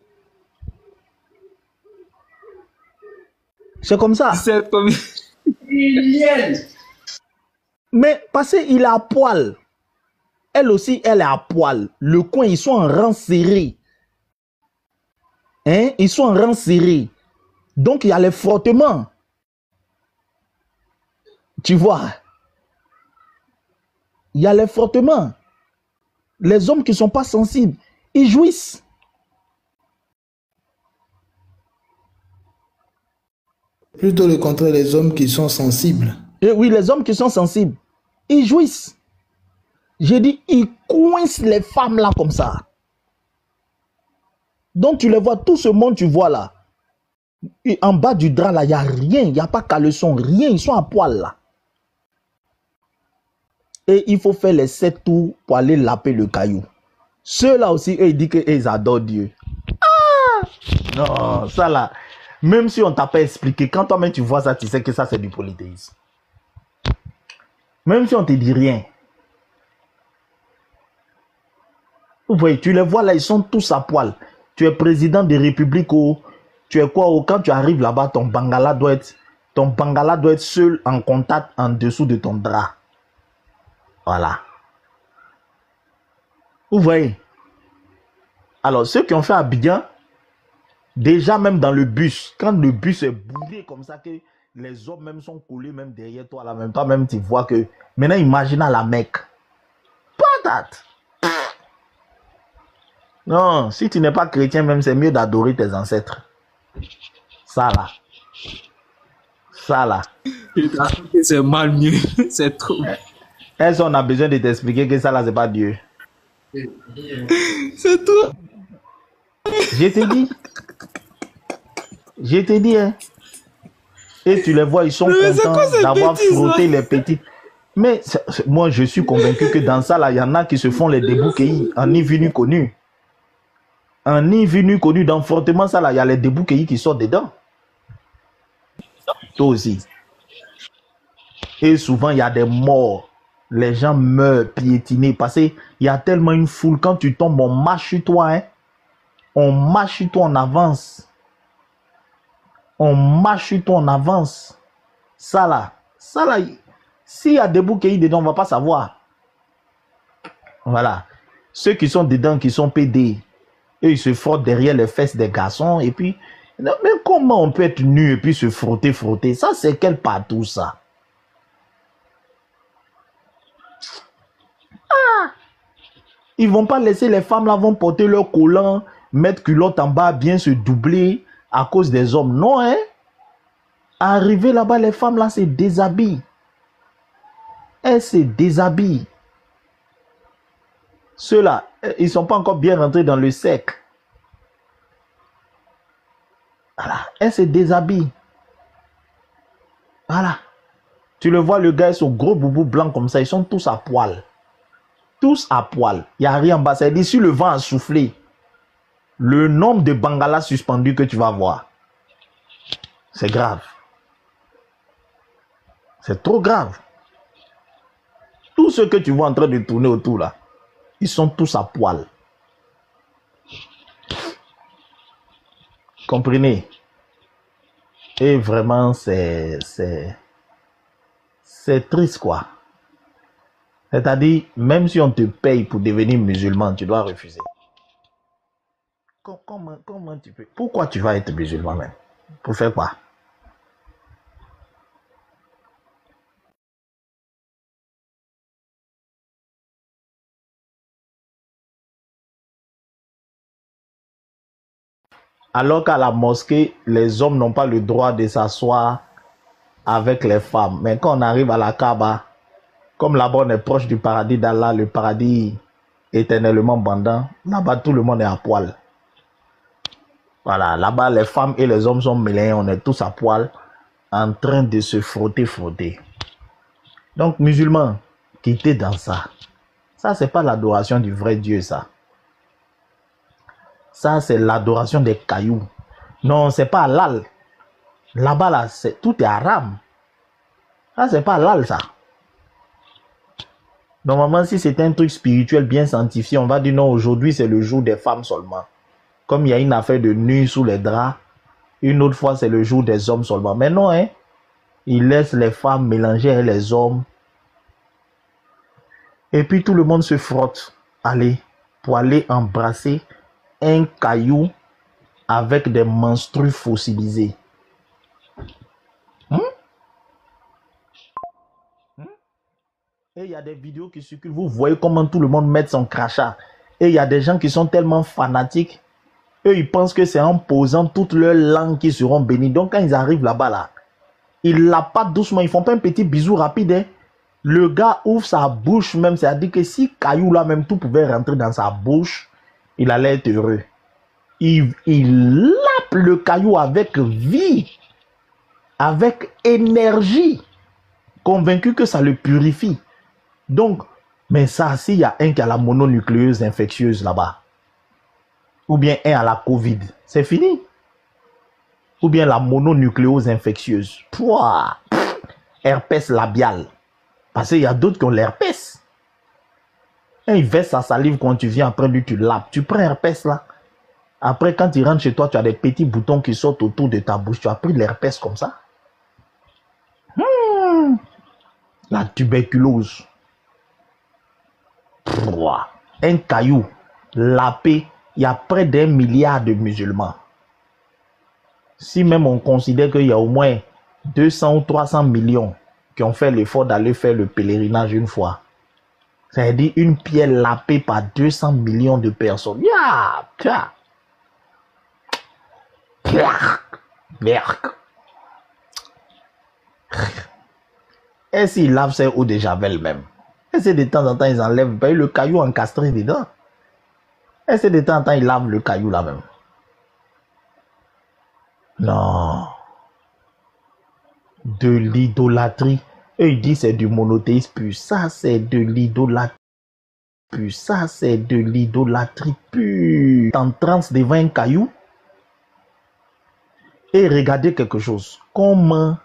C'est comme ça. C'est comme... Mais parce qu'il est à poil. Elle aussi, elle est à poil. Le coin, ils sont en rang serré. Hein? Ils sont en rang serré. Donc, il y a les frottements. Tu vois? Il y a les frottements. Les hommes qui ne sont pas sensibles, ils jouissent. Plutôt le contraire, les hommes qui sont sensibles. Et oui, les hommes qui sont sensibles, ils jouissent. J'ai dit, ils coincent les femmes là comme ça. Donc tu les vois, tout ce monde tu vois là. Et en bas du drap là, il n'y a rien, il n'y a pas caleçon, rien, ils sont à poil là. Et il faut faire les 7 tours pour aller laper le caillou. Ceux-là aussi, eux, ils disent qu'ils adorent Dieu. Ah! Non, ça là, même si on t'a pas expliqué, quand toi-même tu vois ça, tu sais que ça c'est du polythéisme. Même si on te dit rien. Vous voyez, tu les vois là, ils sont tous à poil. Tu es président de République ou tu es quoi? Ou quand tu arrives là-bas, ton bangala doit être seul en contact en dessous de ton drap. Voilà. Vous voyez? Alors, ceux qui ont fait Abidjan, déjà même dans le bus, quand le bus est bourré comme ça, que les hommes même sont collés même derrière toi, là même, toi-même tu vois que, maintenant imagine à la Mecque. Patate! Non, si tu n'es pas chrétien même, c'est mieux d'adorer tes ancêtres. Ça là. Ça là. C'est mal mieux, c'est trop. Est-ce qu'on a besoin de t'expliquer que ça là, c'est pas Dieu? C'est tout. Je t'ai dit, hein. Et tu les vois, ils sont contents d'avoir frotté les petites. Mais moi, je suis convaincu que dans ça, là, il y en a qui se font les débouqueillis en ni vu ni connu. En ni vu ni connu, dans frottement, ça, là, il y a les débouqueillis qui sortent dedans. Toi aussi. Et souvent, il y a des morts. Les gens meurent piétinés parce qu'il y a tellement une foule. Quand tu tombes, on marche sur toi, hein. On marche sur toi, on avance. On marche sur toi, on avance. Ça là, s'il y a des bouquets dedans, on ne va pas savoir. Voilà. Ceux qui sont dedans, qui sont pédés, eux, ils se frottent derrière les fesses des garçons et puis Non, mais comment on peut être nu et puis se frotter? Ça, c'est quel partout, ça? Ils vont pas laisser les femmes là, vont porter leur collant, mettre culotte en bas, bien se doubler à cause des hommes. Non, hein? Arriver là-bas, les femmes là se déshabillent. Elles se déshabillent. Ceux-là, ils sont pas encore bien rentrés dans le sec. Voilà, elles se déshabillent. Voilà. Tu le vois, le gars, son gros boubou blanc comme ça, ils sont tous à poil. Tous à poil. Il n'y a rien en bas. C'est d'ici le vent a soufflé. Le nombre de bangalas suspendus que tu vas voir. C'est grave. C'est trop grave. Tous ceux que tu vois en train de tourner autour là, ils sont tous à poil. Comprenez? Et vraiment, c'est triste, quoi. C'est-à-dire, même si on te paye pour devenir musulman, tu dois refuser. Comment tu peux? Pourquoi tu vas être musulman même? Pour faire quoi? Alors qu'à la mosquée, les hommes n'ont pas le droit de s'asseoir avec les femmes. Mais quand on arrive à la Kaaba, comme là-bas on est proche du paradis d'Allah, le paradis éternellement bandant, là-bas tout le monde est à poil. Voilà, là-bas les femmes et les hommes sont mêlés, on est tous à poil, en train de se frotter. Donc musulmans, quittez dans ça. Ça, c'est pas l'adoration du vrai Dieu, ça. Ça, c'est l'adoration des cailloux. Non, c'est pas halal. Là-bas, là, tout est haram. Ça, c'est pas halal, ça. Normalement, si c'est un truc spirituel bien sanctifié, on va dire non, aujourd'hui, c'est le jour des femmes seulement. Comme il y a une affaire de nuit sous les draps, une autre fois, c'est le jour des hommes seulement. Mais non, hein. Ils laissent les femmes mélanger avec les hommes. Et puis, tout le monde se frotte. Allez, pour aller embrasser un caillou avec des menstrues fossilisées. Et il y a des vidéos qui circulent, vous voyez comment tout le monde met son crachat. Et il y a des gens qui sont tellement fanatiques, eux ils pensent que c'est en posant toute leur langue qu'ils seront bénis. Donc quand ils arrivent là-bas, là, ils la patent doucement, ils font pas un petit bisou rapide. Hein. Le gars ouvre sa bouche même, c'est-à-dire que si caillou là même tout pouvait rentrer dans sa bouche, il allait être heureux. Il lappe le caillou avec vie, avec énergie, convaincu que ça le purifie. Donc, mais ça, s'il y a un qui a la mononucléose infectieuse là-bas, ou bien un à la Covid, c'est fini. Ou bien la mononucléose infectieuse, pouah, herpès labial. Parce qu'il y a d'autres qui ont l'herpès. Il verse sa salive quand tu viens, après lui tu lapes. Tu prends herpès là. Après quand tu rentres chez toi, tu as des petits boutons qui sortent autour de ta bouche. Tu as pris l'herpès comme ça. La tuberculose. Un caillou lapé. Il y a près d'1 milliard de musulmans. Si même on considère qu'il y a au moins 200 ou 300 millions qui ont fait l'effort d'aller faire le pèlerinage une fois. C'est-à-dire une pierre lapée par 200 millions de personnes. Et s'ils lavent ça eau de javel même. Et c'est de temps en temps ils enlèvent le caillou encastré dedans. Et c'est de temps en temps ils lavent le caillou là même. Non. De l'idolâtrie. Eux ils disent c'est du monothéisme pur. Ça c'est de l'idolâtrie pure. Ça c'est de l'idolâtrie pure. En transe devant un caillou. Et regardez quelque chose. Comment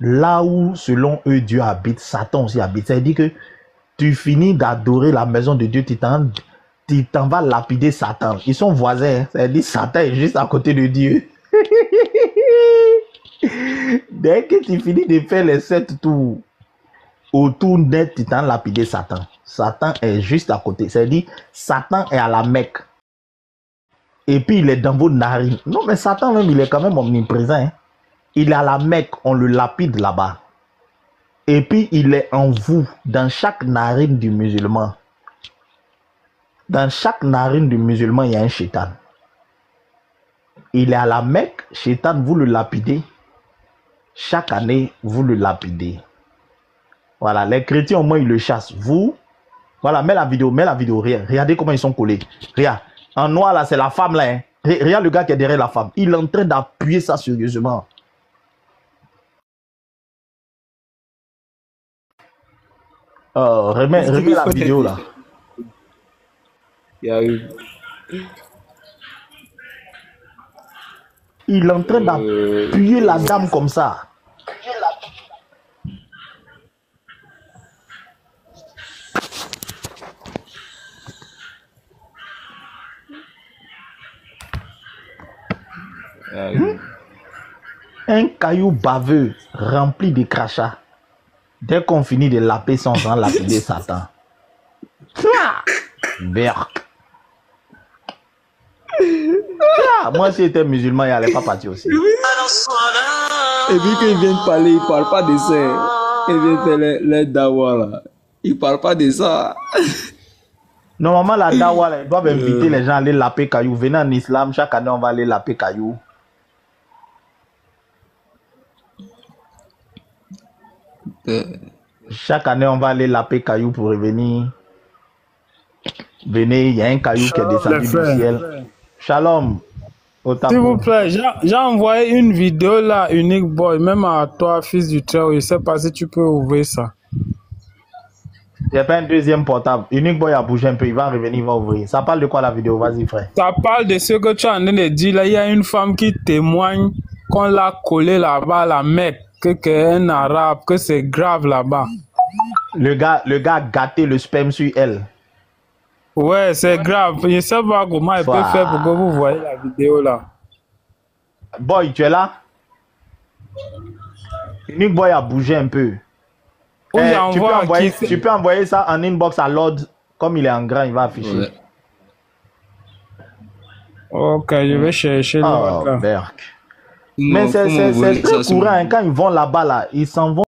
là où selon eux Dieu habite, Satan aussi habite. C'est-à-dire que tu finis d'adorer la maison de Dieu, tu t'en vas lapider Satan. Ils sont voisins. Hein? C'est-à-dire Satan est juste à côté de Dieu. Dès que tu finis de faire les 7 tours autour d'être, tu t'en lapider Satan. Satan est juste à côté. C'est-à-dire Satan est à la Mecque. Et puis il est dans vos narines. Non, mais Satan même, il est quand même omniprésent. Hein. Il est à la Mecque, on le lapide là-bas. Et puis il est en vous, dans chaque narine du musulman. Dans chaque narine du musulman, il y a un shaitan. Il est à la Mecque, shaitan, vous le lapidez. Chaque année, vous le lapidez. Voilà, les chrétiens au moins ils le chassent. Vous, voilà, mets la vidéo, regardez comment ils sont collés. Regarde, en noir là, c'est la femme là. Hein. Regarde le gars qui est derrière la femme. Il est en train d'appuyer ça sérieusement. Remets la vidéo là. Il est en train d'appuyer la dame comme ça. Un caillou baveux rempli de crachats. Dès qu'on finit de laper son sang, lapider Satan. Berk. Moi, si j'étais musulman, il n'allait pas partir aussi. Et puis qu'il vient de parler, il ne parle pas de ça. Il vient faire les dawa là. Il ne parle pas de ça. Normalement, la dawa, là, ils doivent inviter les gens à aller laper caillou. Venez en islam, chaque année, on va aller laper caillou. Chaque année, on va aller laper caillou pour revenir. Venez, il y a un caillou qui est descendu du ciel. Shalom. S'il vous plaît, j'ai envoyé une vidéo là, Unique Boy, même à toi, fils du Très-Haut. Je ne sais pas si tu peux ouvrir ça. Il n'y a pas un deuxième portable. Unique Boy a bougé un peu, il va revenir, il va ouvrir. Ça parle de quoi la vidéo? Vas-y, frère. Ça parle de ce que tu es en train de dire là. Il y a une femme qui témoigne qu'on l'a collé là-bas à la Mecque, que c'est un arabe, que c'est grave là-bas. Le gars a gâté le sperme sur elle. Ouais, c'est grave. Je ne sais pas comment elle peut faire pour que vous voyez la vidéo là. Boy, tu es là? Unique Boy a bougé un peu. Tu peux envoyer ça en inbox à Lord. Comme il est en grand, il va afficher. Ouais. Ok, je vais chercher Berk. Mais c'est très courant. Quand ils vont là-bas, là, ils s'en vont.